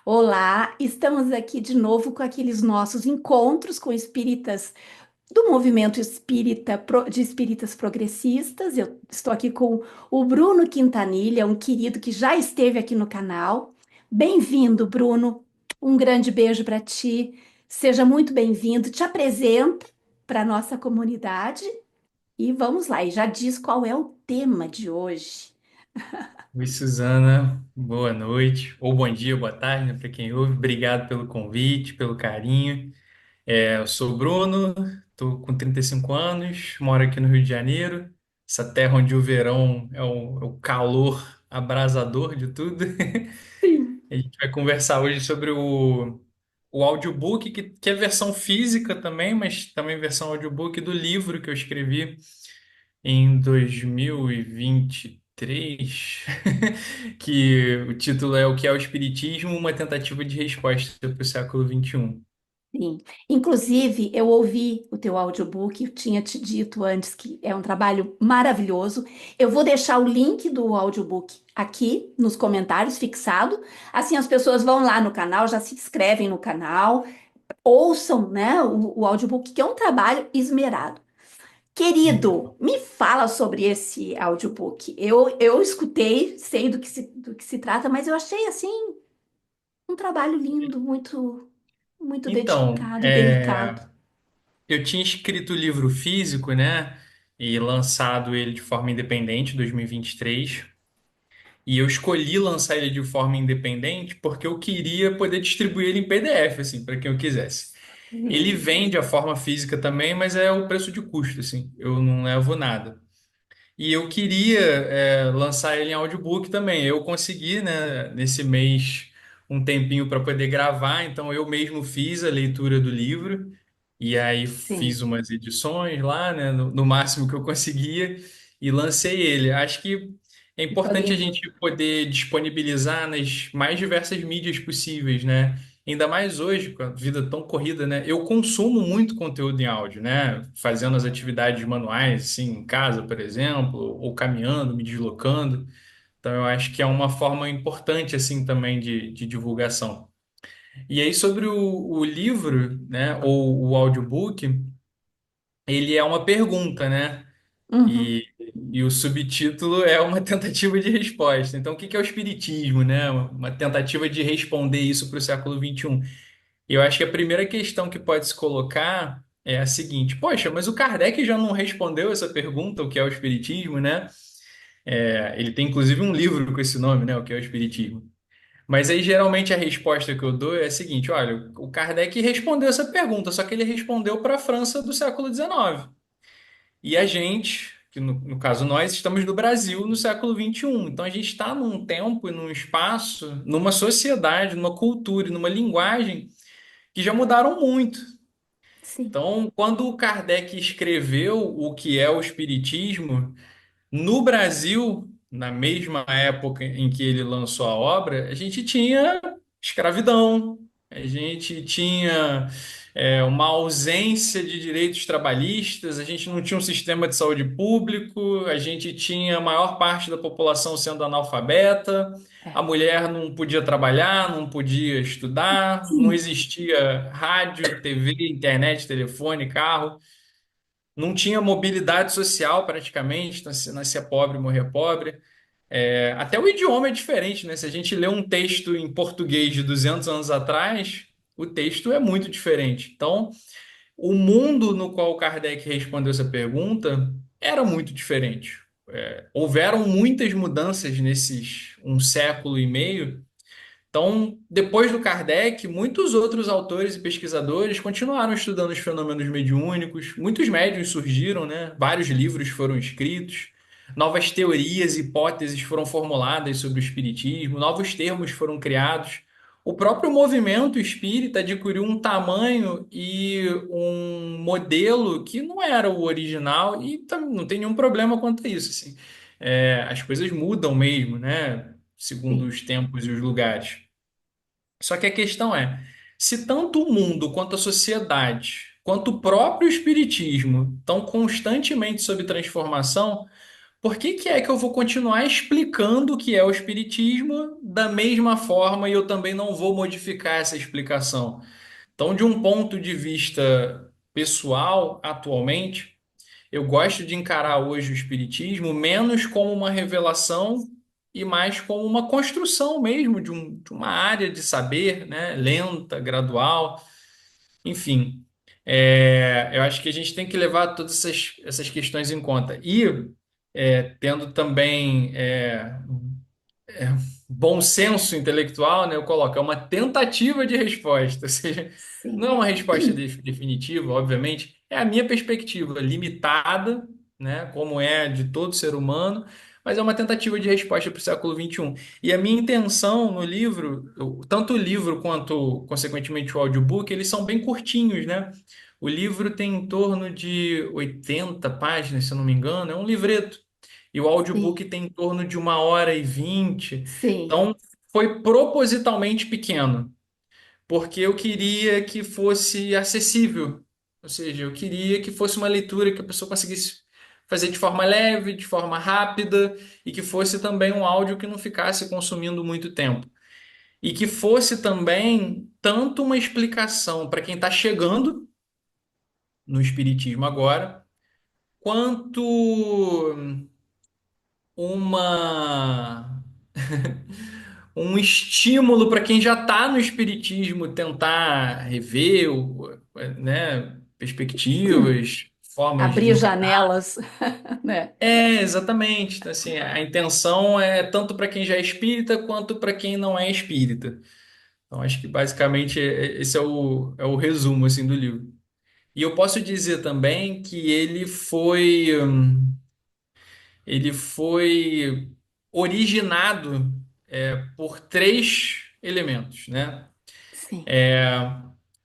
Olá, estamos aqui de novo com aqueles nossos encontros com espíritas do movimento espírita de espíritas progressistas. Eu estou aqui com o Bruno Quintanilha, um querido que já esteve aqui no canal. Bem-vindo, Bruno. Um grande beijo para ti. Seja muito bem-vindo. Te apresenta para a nossa comunidade e vamos lá. E já diz qual é o tema de hoje. Oi, Suzana, boa noite, ou bom dia, boa tarde, né, para quem ouve. Obrigado pelo convite, pelo carinho. Eu sou o Bruno, estou com 35 anos, moro aqui no Rio de Janeiro, essa terra onde o verão é o calor abrasador de tudo. Sim. A gente vai conversar hoje sobre o audiobook, que é versão física também, mas também versão audiobook do livro que eu escrevi em 2023, que o título é O que é o Espiritismo? Uma tentativa de resposta para o século XXI. Sim. Inclusive, eu ouvi o teu audiobook, eu tinha te dito antes que é um trabalho maravilhoso. Eu vou deixar o link do audiobook aqui nos comentários, fixado. Assim as pessoas vão lá no canal, já se inscrevem no canal, ouçam, né, o audiobook, que é um trabalho esmerado. Muito Querido, bom. me fala sobre esse audiobook. Eu escutei, sei do que se trata, mas eu achei assim um trabalho lindo, muito, muito Então, dedicado e delicado. eu tinha escrito o livro físico, né? E lançado ele de forma independente em 2023. E eu escolhi lançar ele de forma independente porque eu queria poder distribuir ele em PDF, assim, para quem eu quisesse. Ele Sim, vende a forma física também, mas é o preço de custo, assim. Eu não levo nada. E eu queria lançar ele em audiobook também. Eu consegui, né, nesse mês, um tempinho para poder gravar, então eu mesmo fiz a leitura do livro e aí fiz sim. umas edições lá, né, no máximo que eu conseguia e lancei ele. Acho que é Ficou importante a lindo. gente poder disponibilizar nas mais diversas mídias possíveis, né? Ainda mais hoje, com a vida tão corrida, né? Eu consumo muito conteúdo em áudio, né? Fazendo as atividades manuais, assim, em casa, por exemplo, ou caminhando, me deslocando. Então, eu acho que é uma forma importante, assim, também de divulgação. E aí, sobre o livro, né, ou o audiobook, ele é uma pergunta, né? Uhum. E, e o subtítulo é uma tentativa de resposta. Então, o que que é o espiritismo, né? Uma tentativa de responder isso para o século XXI. E eu acho que a primeira questão que pode se colocar é a seguinte: poxa, mas o Kardec já não respondeu essa pergunta, o que é o espiritismo, né? Ele tem inclusive um livro com esse nome, né? O que é o espiritismo. Mas aí geralmente a resposta que eu dou é a seguinte: olha, o Kardec respondeu essa pergunta, só que ele respondeu para a França do século XIX. E a gente, que no caso nós, estamos no Brasil no século XXI. Então a gente está num tempo e num espaço, numa sociedade, numa cultura, e numa linguagem que já mudaram muito. Sim, Então, quando o Kardec escreveu o que é o Espiritismo, no Brasil, na mesma época em que ele lançou a obra, a gente tinha escravidão, a gente tinha uma ausência de direitos trabalhistas, a gente não tinha um sistema de saúde público, a gente tinha a maior parte da população sendo analfabeta, a é. mulher não podia trabalhar, não podia estudar, não Sim, existia rádio, TV, internet, telefone, carro. Não tinha mobilidade social praticamente, nascia pobre, morria pobre. Até o idioma é diferente, né? Se a gente lê um texto em português de 200 anos atrás, o texto é muito diferente. Então, o mundo no qual Kardec respondeu essa pergunta era muito diferente. Houveram muitas mudanças nesses um século e meio. Então, depois do Kardec, muitos outros autores e pesquisadores continuaram estudando os fenômenos mediúnicos. Muitos médiuns surgiram, né? Vários livros foram escritos, novas teorias e hipóteses foram formuladas sobre o espiritismo, novos termos foram criados. O próprio movimento espírita adquiriu um tamanho e um modelo que não era o original e não tem nenhum problema quanto a isso, assim. As coisas mudam mesmo, né? Segundo sim, os tempos e os lugares. Só que a questão é, se tanto o mundo quanto a sociedade, quanto o próprio espiritismo estão constantemente sob transformação, por que que é que eu vou continuar explicando o que é o espiritismo da mesma forma e eu também não vou modificar essa explicação? Então, de um ponto de vista pessoal, atualmente, eu gosto de encarar hoje o espiritismo menos como uma revelação e mais como uma construção mesmo de uma área de saber, né? Lenta, gradual, enfim. Eu acho que a gente tem que levar todas essas questões em conta. E tendo também bom senso intelectual, né, eu coloco, é uma tentativa de resposta, ou seja, não é Sim, uma resposta definitiva, obviamente, é a minha perspectiva limitada, né, como é de todo ser humano, mas é uma tentativa de resposta para o século XXI. E a minha intenção no livro, tanto o livro quanto, consequentemente, o audiobook, eles são bem curtinhos, né? O livro tem em torno de 80 páginas, se eu não me engano, é um livreto. E o audiobook sim, tem em torno de 1 hora e 20. sim. Então, foi propositalmente pequeno, porque eu queria que fosse acessível. Ou seja, eu queria que fosse uma leitura que a pessoa conseguisse fazer de forma leve, de forma rápida, e que fosse também um áudio que não ficasse consumindo muito tempo. E que fosse também tanto uma explicação para quem está chegando no Espiritismo agora, quanto uma um estímulo para quem já está no espiritismo tentar rever, né, perspectivas, formas de Abrir encarar. janelas, né? Exatamente. Então, assim, a intenção é tanto para quem já é espírita quanto para quem não é espírita. Então, acho que basicamente esse é o resumo assim do livro. E eu posso dizer também que ele foi originado por três elementos, né? Sim,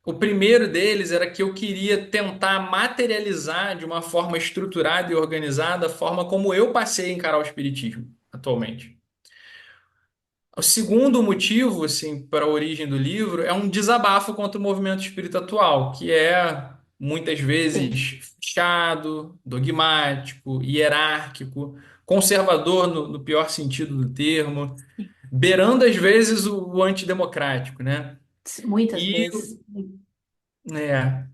O primeiro deles era que eu queria tentar materializar de uma forma estruturada e organizada a forma como eu passei a encarar o espiritismo atualmente. O segundo motivo, assim, para a origem do livro é um desabafo contra o movimento espírita atual, que é muitas sim, vezes fechado, dogmático, hierárquico, conservador no pior sentido do termo, sim. beirando às vezes o antidemocrático, né? Muitas E vezes.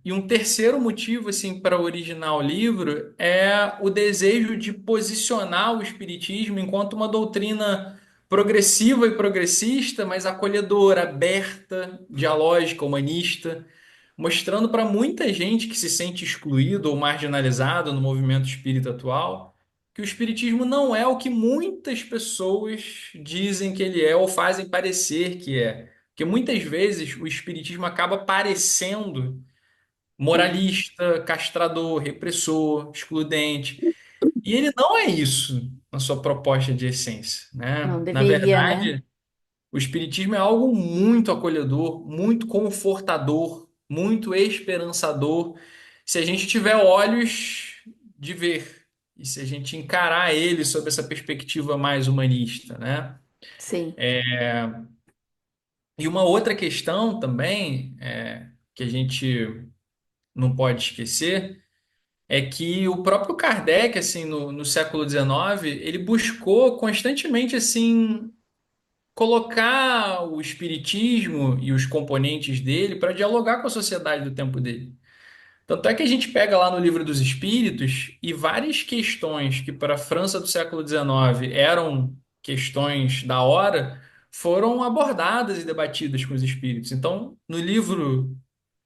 e um terceiro motivo assim para originar o livro é o desejo de posicionar o espiritismo enquanto uma doutrina progressiva e progressista, mas acolhedora, aberta, dialógica, humanista, mostrando para muita gente que se sente excluído ou marginalizado no movimento espírita atual que o espiritismo não é o que muitas pessoas dizem que ele é ou fazem parecer que é. Porque muitas vezes o espiritismo acaba parecendo Sim, moralista, castrador, repressor, excludente. E ele não é isso na sua proposta de essência, não né? Na deveria, né? verdade, o espiritismo é algo muito acolhedor, muito confortador, muito esperançador, se a gente tiver olhos de ver e se a gente encarar ele sob essa perspectiva mais humanista, né? Sim, E uma outra questão também que a gente não pode esquecer é que o próprio Kardec, assim, no século XIX, ele buscou constantemente, assim, colocar o espiritismo e os componentes dele para dialogar com a sociedade do tempo dele. Tanto é que a gente pega lá no Livro dos Espíritos e várias questões que para a França do século XIX eram questões da hora, foram abordadas e debatidas com os espíritos. Então, no livro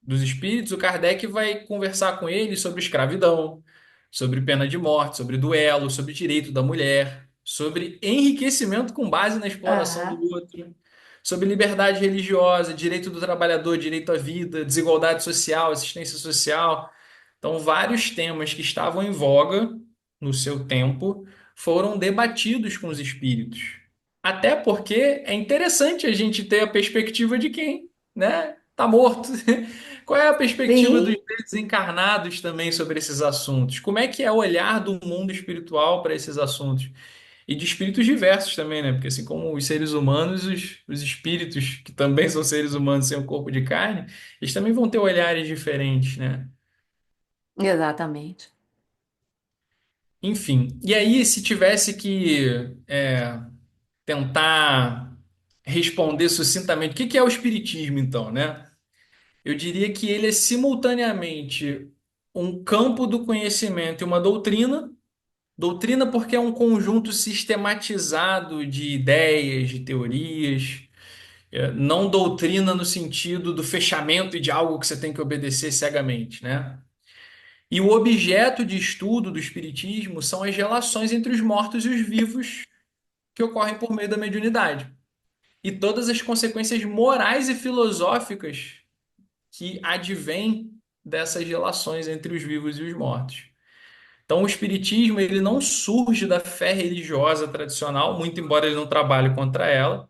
dos espíritos, o Kardec vai conversar com ele sobre escravidão, sobre pena de morte, sobre duelo, sobre direito da mulher, sobre enriquecimento com base na exploração do aham, outro, sobre liberdade religiosa, direito do trabalhador, direito à vida, desigualdade social, assistência social. Então, vários temas que estavam em voga no seu tempo foram debatidos com os espíritos. Até porque é interessante a gente ter a perspectiva de quem, né, tá morto. Qual é a perspectiva dos sim, desencarnados também sobre esses assuntos? Como é que é o olhar do mundo espiritual para esses assuntos? E de espíritos diversos também, né? Porque assim como os seres humanos, os espíritos, que também são seres humanos sem um corpo de carne, eles também vão ter olhares diferentes, né? exatamente. enfim. E aí, se tivesse que tentar responder sucintamente, o que que é o espiritismo, então, né? Eu diria que ele é simultaneamente um campo do conhecimento e uma doutrina. Doutrina porque é um conjunto sistematizado de ideias, de teorias. Não doutrina no sentido do fechamento e de algo que você tem que obedecer cegamente, né? E o objeto de estudo do espiritismo são as relações entre os mortos e os vivos que ocorrem por meio da mediunidade. E todas as consequências morais e filosóficas que advêm dessas relações entre os vivos e os mortos. Então, o espiritismo ele não surge da fé religiosa tradicional, muito embora ele não trabalhe contra ela.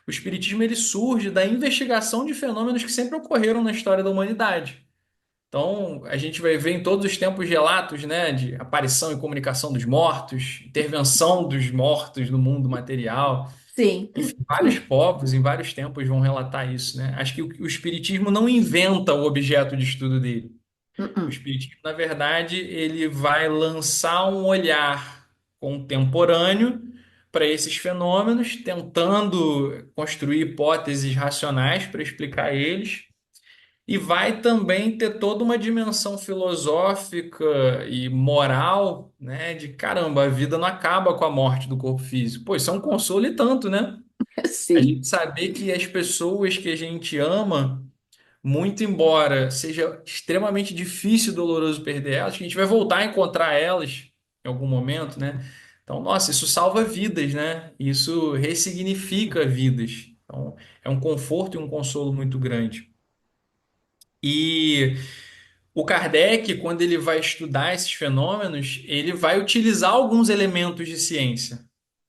O espiritismo ele surge da investigação de fenômenos que sempre ocorreram na história da humanidade. Então, a gente vai ver em todos os tempos relatos, né, de aparição e comunicação dos mortos, intervenção dos mortos no mundo material. Sim. Enfim, vários povos em vários tempos vão relatar isso, né? Acho que o espiritismo não inventa o objeto de estudo dele. O Uh-uh. espiritismo, na verdade, ele vai lançar um olhar contemporâneo para esses fenômenos, tentando construir hipóteses racionais para explicar eles, e vai também ter toda uma dimensão filosófica e moral, né? De caramba, a vida não acaba com a morte do corpo físico. Pô, isso é um consolo e tanto, né? A Sim. gente saber que as pessoas que a gente ama muito embora seja extremamente difícil e doloroso perder elas, que a gente vai voltar a encontrar elas em algum momento, né? Então, nossa, isso salva vidas, né? Isso ressignifica vidas. Então, é um conforto e um consolo muito grande. E o Kardec, quando ele vai estudar esses fenômenos, ele vai utilizar alguns elementos de ciência.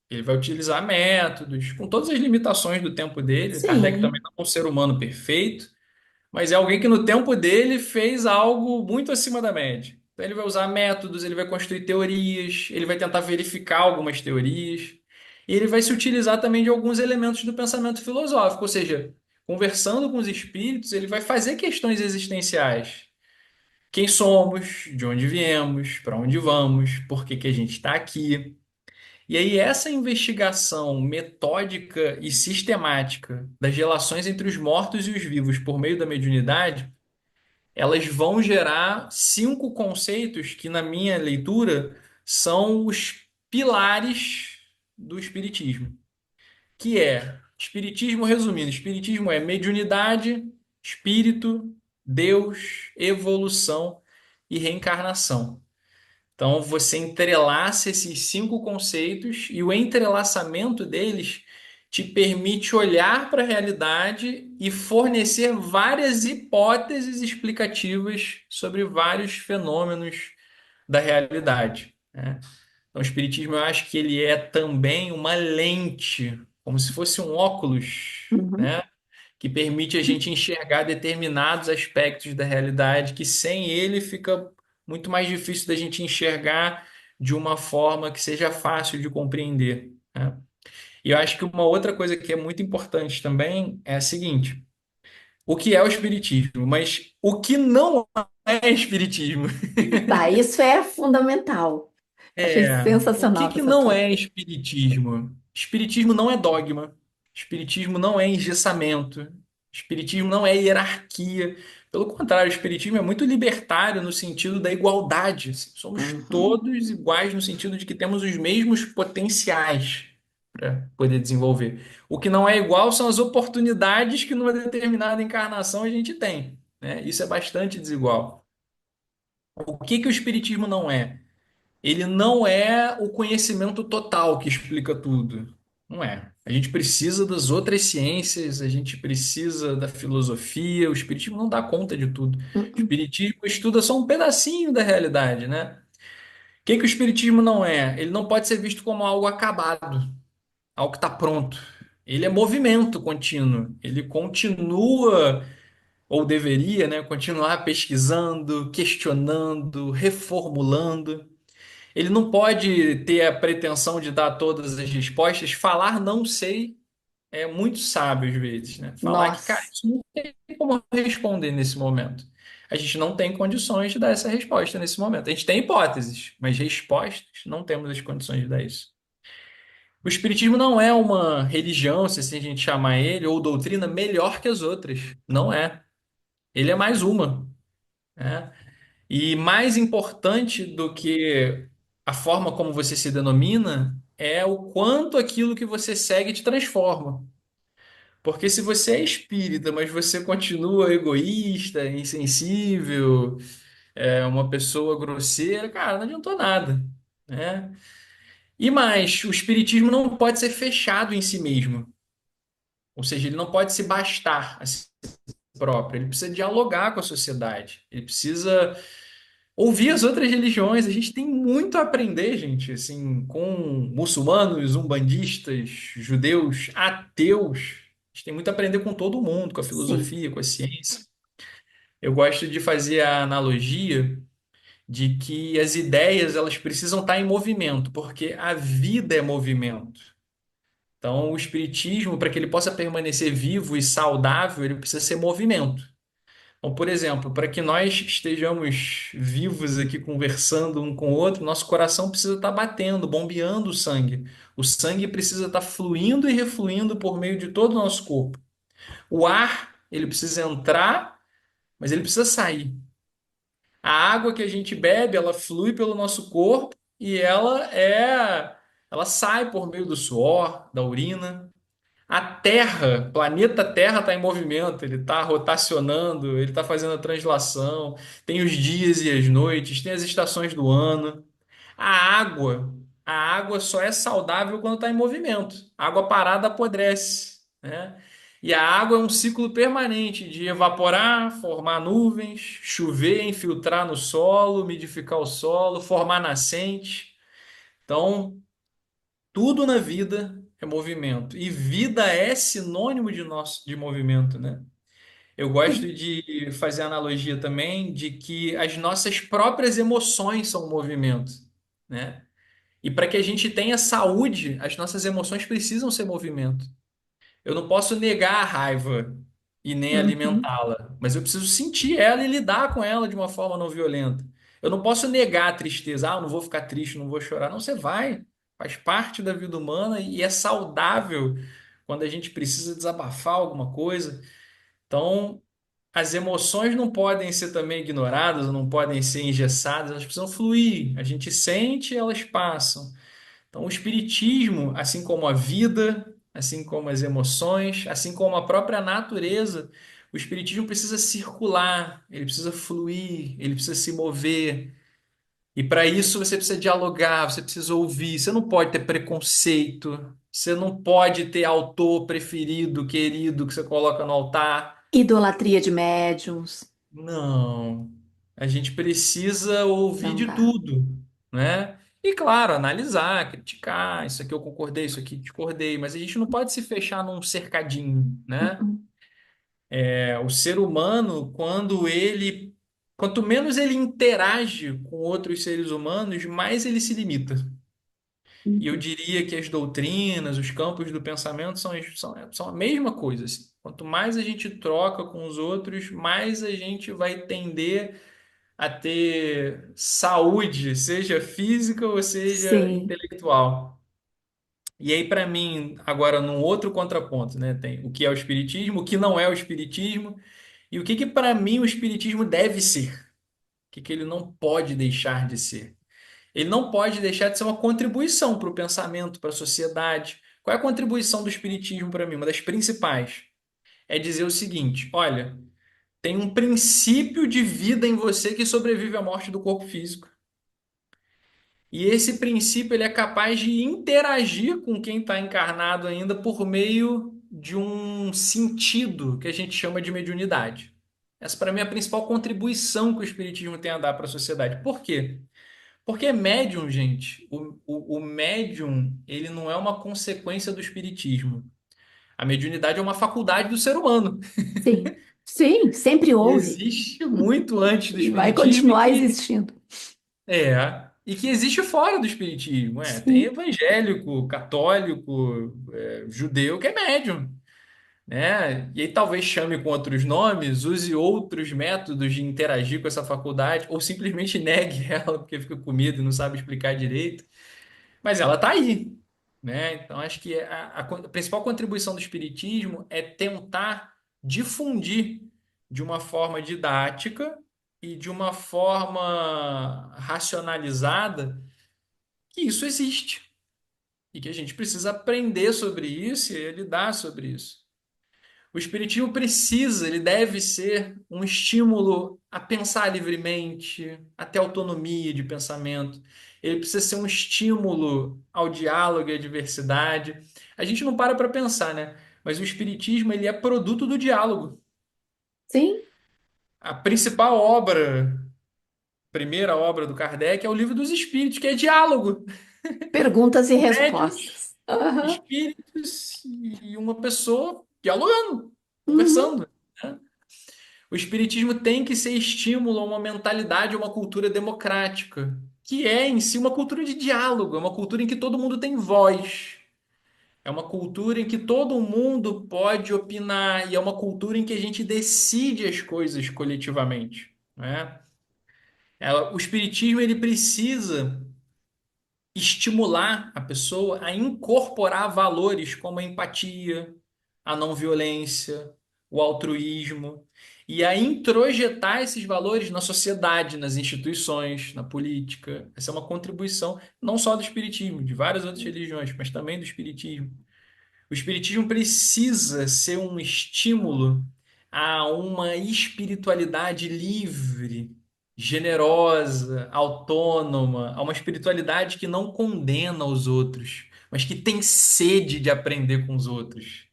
Ele vai utilizar métodos, com todas as limitações do tempo dele. Kardec também Sim. não é um ser humano perfeito, mas é alguém que no tempo dele fez algo muito acima da média. Então ele vai usar métodos, ele vai construir teorias, ele vai tentar verificar algumas teorias, e ele vai se utilizar também de alguns elementos do pensamento filosófico, ou seja, conversando com os espíritos, ele vai fazer questões existenciais. Quem somos, de onde viemos, para onde vamos, por que que a gente está aqui. E aí, essa investigação metódica e sistemática das relações entre os mortos e os vivos por meio da mediunidade, elas vão gerar cinco conceitos que, na minha leitura, são os pilares do espiritismo, que é, espiritismo resumindo, espiritismo é mediunidade, espírito, Deus, evolução e reencarnação. Então, você entrelaça esses cinco conceitos e o entrelaçamento deles te permite olhar para a realidade e fornecer várias hipóteses explicativas sobre vários fenômenos da realidade, né? Então, o Espiritismo, eu acho que ele é também uma lente, como se fosse um óculos, Uhum. né? Que permite a gente enxergar determinados aspectos da realidade que sem ele fica muito mais difícil da gente enxergar de uma forma que seja fácil de compreender, né? E eu acho que uma outra coisa que é muito importante também é a seguinte: o que é o espiritismo, mas o que não é espiritismo? Tá, isso é fundamental. Achei É, o que sensacional que essa não tua. é espiritismo? Espiritismo não é dogma. Espiritismo não é engessamento. Espiritismo não é hierarquia. Pelo contrário, o espiritismo é muito libertário no sentido da igualdade. Assim, somos Uhum. todos iguais no sentido de que temos os mesmos potenciais para poder desenvolver. O que não é igual são as oportunidades que numa determinada encarnação a gente tem, né? Isso é bastante desigual. O que que o espiritismo não é? Ele não é o conhecimento total que explica tudo. Não é. A gente precisa das outras ciências, a gente precisa da filosofia. O espiritismo não dá conta de tudo. O Uhum. espiritismo estuda só um pedacinho da realidade, né? O que que o espiritismo não é? Ele não pode ser visto como algo acabado, algo que está pronto. Ele é movimento contínuo. Ele continua, ou deveria, né, continuar pesquisando, questionando, reformulando. Ele não pode ter a pretensão de dar todas as respostas. Falar não sei é muito sábio às vezes, né? Falar que, cara, Nossa. isso não tem como responder nesse momento. A gente não tem condições de dar essa resposta nesse momento. A gente tem hipóteses, mas respostas não temos as condições de dar isso. O Espiritismo não é uma religião, se assim a gente chamar ele, ou doutrina melhor que as outras. Não é. Ele é mais uma, né? E mais importante do que a forma como você se denomina é o quanto aquilo que você segue te transforma. Porque se você é espírita, mas você continua egoísta, insensível, uma pessoa grosseira, cara, não adiantou nada, né? E mais, o espiritismo não pode ser fechado em si mesmo. Ou seja, ele não pode se bastar a si próprio. Ele precisa dialogar com a sociedade. Ele precisa ouvir as outras religiões. A gente tem muito a aprender, gente, assim, com muçulmanos, umbandistas, judeus, ateus. A gente tem muito a aprender com todo mundo, com a Sim. filosofia, com a ciência. Eu gosto de fazer a analogia de que as ideias elas precisam estar em movimento, porque a vida é movimento. Então, o espiritismo, para que ele possa permanecer vivo e saudável, ele precisa ser movimento. Então, por exemplo, para que nós estejamos vivos aqui conversando um com o outro, nosso coração precisa estar batendo, bombeando o sangue. O sangue precisa estar fluindo e refluindo por meio de todo o nosso corpo. O ar, ele precisa entrar, mas ele precisa sair. A água que a gente bebe, ela flui pelo nosso corpo e ela sai por meio do suor, da urina. A Terra, planeta Terra está em movimento, ele está rotacionando, ele está fazendo a translação, tem os dias e as noites, tem as estações do ano. A água, a água só é saudável quando está em movimento. A água parada apodrece, né? E a água é um ciclo permanente de evaporar, formar nuvens, chover, infiltrar no solo, umidificar o solo, formar nascente. Então, tudo na vida é movimento. E vida é sinônimo de movimento, né? Eu gosto de fazer a analogia também de que as nossas próprias emoções são movimento, né? E para que a gente tenha saúde, as nossas emoções precisam ser movimento. Eu não posso negar a raiva e nem Uhum. alimentá-la, mas eu preciso sentir ela e lidar com ela de uma forma não violenta. Eu não posso negar a tristeza. Ah, eu não vou ficar triste, não vou chorar. Não, você vai. Faz parte da vida humana e é saudável quando a gente precisa desabafar alguma coisa. Então, as emoções não podem ser também ignoradas, não podem ser engessadas, elas precisam fluir. A gente sente, elas passam. Então, o espiritismo, assim como a vida, assim como as emoções, assim como a própria natureza, o espiritismo precisa circular, ele precisa fluir, ele precisa se mover. E para isso você precisa dialogar, você precisa ouvir. Você não pode ter preconceito, você não pode ter autor preferido, querido, que você coloca no altar. Idolatria de médiums. Não. A gente precisa ouvir Não de dá. tudo, né? E claro, analisar, criticar, isso aqui eu concordei, isso aqui discordei, mas a gente não pode se fechar num cercadinho, né? Uhum. O ser humano, quanto menos ele interage com outros seres humanos, mais ele se limita. E eu Uhum. diria que as doutrinas, os campos do pensamento são a mesma coisa, assim. Quanto mais a gente troca com os outros, mais a gente vai tender a ter saúde, seja física ou seja Sim. intelectual. E aí, para mim, agora num outro contraponto, né? Tem o que é o espiritismo, o que não é o espiritismo, e o que para mim o espiritismo deve ser, que ele não pode deixar de ser. Ele não pode deixar de ser uma contribuição para o pensamento, para a sociedade. Qual é a contribuição do espiritismo para mim? Uma das principais é dizer o seguinte: olha, tem um princípio de vida em você que sobrevive à morte do corpo físico. E esse princípio ele é capaz de interagir com quem está encarnado ainda por meio de um sentido que a gente chama de mediunidade. Essa, para mim, é a principal contribuição que o Espiritismo tem a dar para a sociedade. Por quê? Porque médium, gente, o médium, ele não é uma consequência do Espiritismo. A mediunidade é uma faculdade do ser humano, Sim. Sim, sempre que houve. existe muito antes do E vai Espiritismo continuar existindo. e que existe fora do espiritismo. Tem Sim. evangélico, católico, judeu que é médium. né? E aí talvez chame com outros nomes, use outros métodos de interagir com essa faculdade, ou simplesmente negue ela porque fica com medo e não sabe explicar direito. Mas ela está aí, né? Então acho que a principal contribuição do espiritismo é tentar difundir de uma forma didática e de uma forma racionalizada que isso existe e que a gente precisa aprender sobre isso e lidar sobre isso. O espiritismo precisa, ele deve ser um estímulo a pensar livremente, a ter autonomia de pensamento. Ele precisa ser um estímulo ao diálogo e à diversidade. A gente não para pensar, né? Mas o espiritismo, ele é produto do diálogo. Sim, A principal obra, primeira obra do Kardec é o Livro dos Espíritos, que é diálogo. perguntas e São médiuns, respostas. Aham. espíritos e uma pessoa dialogando, Uhum. conversando, né? O espiritismo tem que ser estímulo a uma mentalidade, a uma cultura democrática, que é em si uma cultura de diálogo, é uma cultura em que todo mundo tem voz, é uma cultura em que todo mundo pode opinar e é uma cultura em que a gente decide as coisas coletivamente, né? O espiritismo ele precisa estimular a pessoa a incorporar valores como a empatia, a não violência, o altruísmo, e a introjetar esses valores na sociedade, nas instituições, na política. Essa é uma contribuição não só do espiritismo, de várias outras religiões, mas também do espiritismo. O espiritismo precisa ser um estímulo a uma espiritualidade livre, generosa, autônoma, a uma espiritualidade que não condena os outros, mas que tem sede de aprender com os outros,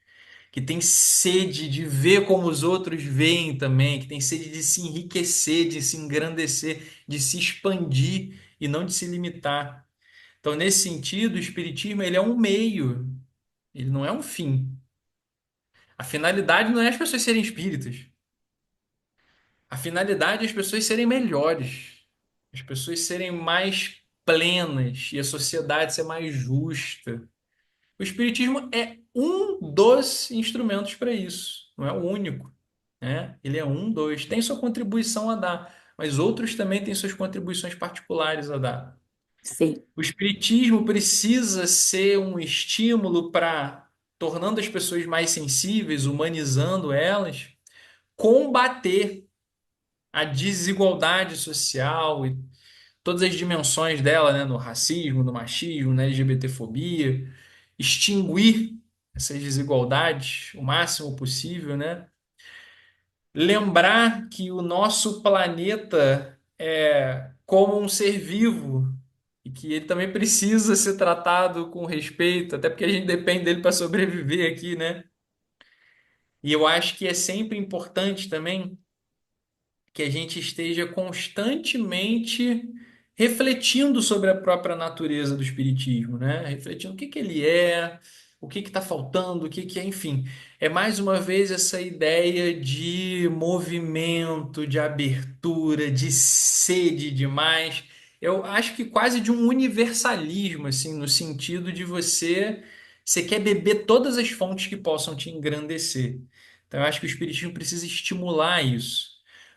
que tem sede de ver como os outros veem também, que tem sede de se enriquecer, de se engrandecer, de se expandir e não de se limitar. Então, nesse sentido, o espiritismo ele é um meio, ele não é um fim. A finalidade não é as pessoas serem espíritas. A finalidade é as pessoas serem melhores, as pessoas serem mais plenas e a sociedade ser mais justa. O espiritismo é um dos instrumentos para isso, não é o único, né? Ele é um dos, tem sua contribuição a dar, mas outros também têm suas contribuições particulares a dar. Sim. O espiritismo precisa ser um estímulo para, tornando as pessoas mais sensíveis, humanizando elas, combater a desigualdade social e todas as dimensões dela, né, no racismo, no machismo, na LGBTfobia, extinguir essas desigualdades o máximo possível, né? Lembrar que o nosso planeta é como um ser vivo e que ele também precisa ser tratado com respeito, até porque a gente depende dele para sobreviver aqui, né? E eu acho que é sempre importante também que a gente esteja constantemente refletindo sobre a própria natureza do espiritismo, né? Refletindo o que que ele é, o que que está faltando, o que que é, enfim. É mais uma vez essa ideia de movimento, de abertura, de sede demais. Eu acho que quase de um universalismo, assim, no sentido de você quer beber todas as fontes que possam te engrandecer. Então, eu acho que o espiritismo precisa estimular isso.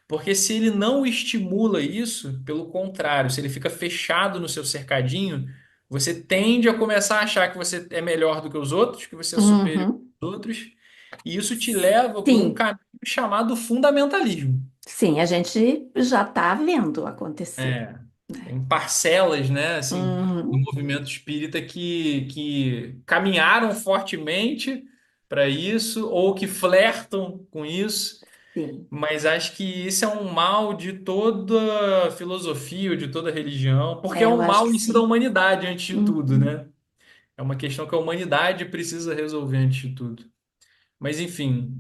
Porque se ele não estimula isso, pelo contrário, se ele fica fechado no seu cercadinho, você tende a começar a achar que você é melhor do que os outros, que você é superior Uhum. aos outros, e isso te leva por um Sim, caminho chamado fundamentalismo. sim, a gente já está vendo acontecer, É, né? tem parcelas, né, assim, do Uhum. movimento espírita que caminharam fortemente para isso, ou que flertam com isso. Sim, Mas acho que isso é um mal de toda filosofia, ou de toda religião, porque é é, eu um acho mal que em si da sim. humanidade, antes de tudo, Uhum. né? É uma questão que a humanidade precisa resolver antes de tudo. Mas, enfim,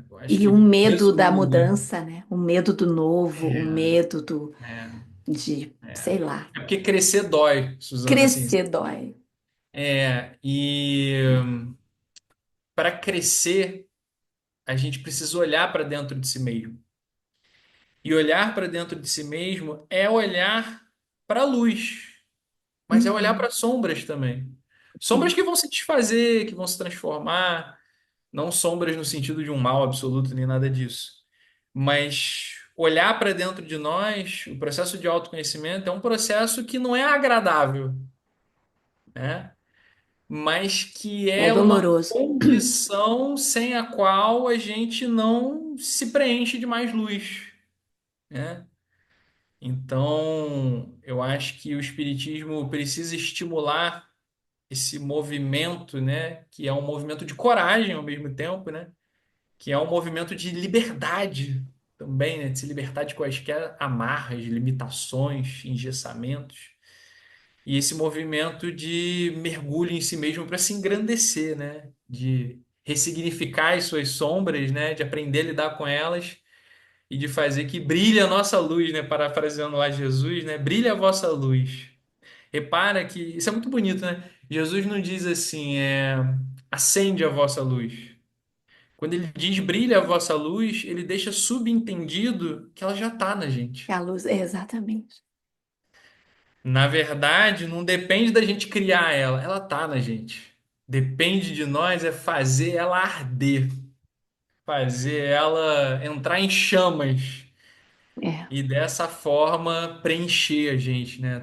eu acho E o que, medo da resumindo, mudança, né? O medo do novo, o medo é, de, é sei lá, porque crescer dói, Suzana, assim. crescer dói. E para crescer, a gente precisa olhar para dentro de si mesmo. E olhar para dentro de si mesmo é olhar para a luz. Mas é olhar Uhum. para sombras também. Sombras Sim, que vão se desfazer, que vão se transformar. Não sombras no sentido de um mal absoluto nem nada disso. Mas olhar para dentro de nós, o processo de autoconhecimento é um processo que não é agradável, né? Mas que É é uma doloroso. condição sem a qual a gente não se preenche de mais luz, né? Então, eu acho que o espiritismo precisa estimular esse movimento, né, que é um movimento de coragem ao mesmo tempo, né, que é um movimento de liberdade também, né, de se libertar de quaisquer amarras, limitações, engessamentos. E esse movimento de mergulho em si mesmo para se engrandecer, né? De ressignificar as suas sombras, né? De aprender a lidar com elas e de fazer que brilhe a nossa luz, né? Parafraseando lá Jesus, né? Brilha a vossa luz. Repara que isso é muito bonito, né? Jesus não diz assim, acende a vossa luz. Quando ele diz brilha a vossa luz, ele deixa subentendido que ela já está na É gente. a luz, é exatamente. Na verdade, não depende da gente criar ela, ela tá na gente. Depende de nós é fazer ela arder, fazer ela entrar em chamas É. e dessa forma preencher a gente, né?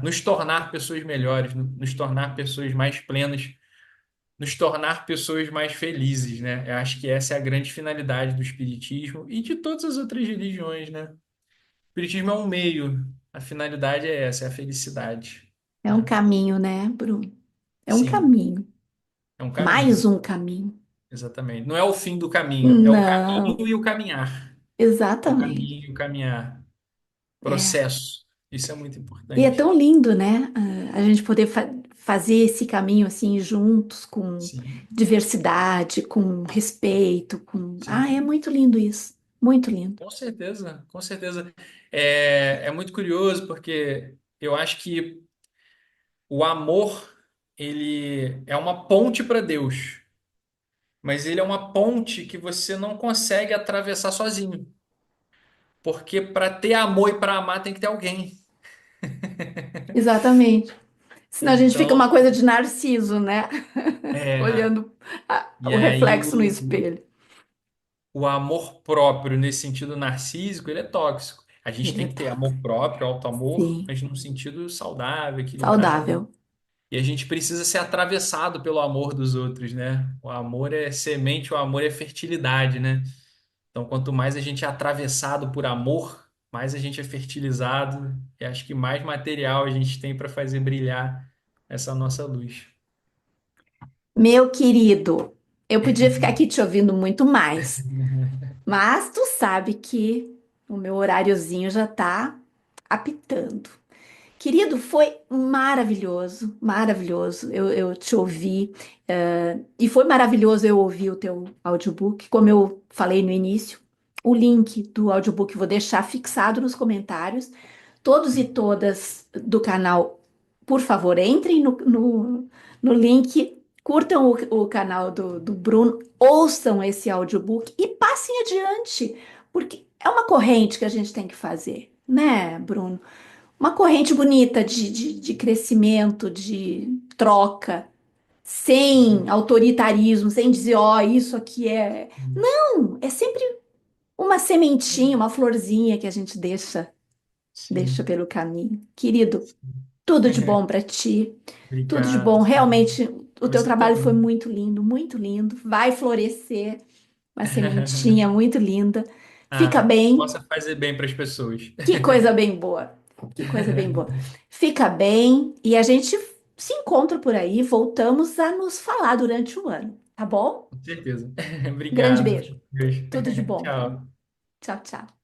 Nos tornar pessoas melhores, nos tornar pessoas mais plenas, nos tornar pessoas mais felizes, né? Eu acho que essa é a grande finalidade do espiritismo e de todas as outras religiões, né? O espiritismo é um meio, a finalidade é essa, é a felicidade, É um né? caminho, né, Bruno? É um Sim. caminho. É um Mais caminho, um caminho. exatamente. Não é o fim do caminho, é o Não, caminho e o caminhar. É o exatamente. caminho e o caminhar. É. Processo. Isso é muito E é tão importante. lindo, né? A gente poder fazer esse caminho assim juntos, com Sim, diversidade, com respeito, com. Ah, é sim, muito lindo isso. Muito lindo. com certeza, com certeza. É muito curioso porque eu acho que o amor, ele é uma ponte para Deus, mas ele é uma ponte que você não consegue atravessar sozinho. Porque para ter amor e para amar tem que ter alguém. Exatamente. Senão a gente fica Então, uma coisa de narciso, né? é, Olhando e o aí reflexo no espelho. o amor próprio nesse sentido narcísico, ele é tóxico. A gente Ele tem é que ter amor tóxico. próprio, auto-amor, Sim, mas num sentido saudável, equilibrado. saudável. E a gente precisa ser atravessado pelo amor dos outros, né? O amor é semente, o amor é fertilidade, né? Então, quanto mais a gente é atravessado por amor, mais a gente é fertilizado, e acho que mais material a gente tem para fazer brilhar essa nossa luz. Meu querido, eu podia ficar aqui te ouvindo muito mais, mas tu sabe que o meu horáriozinho já tá apitando. Querido, foi maravilhoso, maravilhoso. Eu te ouvi, e foi maravilhoso eu ouvir o teu audiobook. Como eu falei no início, o link do audiobook eu vou deixar fixado nos comentários. Todos e todas do canal, por favor, entrem no link, curtam o canal do Bruno, ouçam esse audiobook e passem adiante, porque é uma corrente que a gente tem que fazer, né, Bruno? Uma corrente bonita de crescimento, de troca, sem autoritarismo, sem dizer, ó, isso aqui é. Não, é sempre uma sementinha, uma florzinha que a gente deixa Sim. pelo caminho. Querido, tudo de bom para ti, tudo de Obrigado. bom. Realmente, o teu Você trabalho foi também. muito lindo, muito lindo. Vai florescer uma sementinha muito linda. Fica Ah, que bem. possa fazer bem para as pessoas. Que coisa bem boa. Que coisa bem boa. Fica bem e a gente se encontra por aí. Voltamos a nos falar durante o ano, tá bom? Com certeza. Grande Obrigado. beijo. Tudo de bom, tá? Tchau. Tchau, tchau.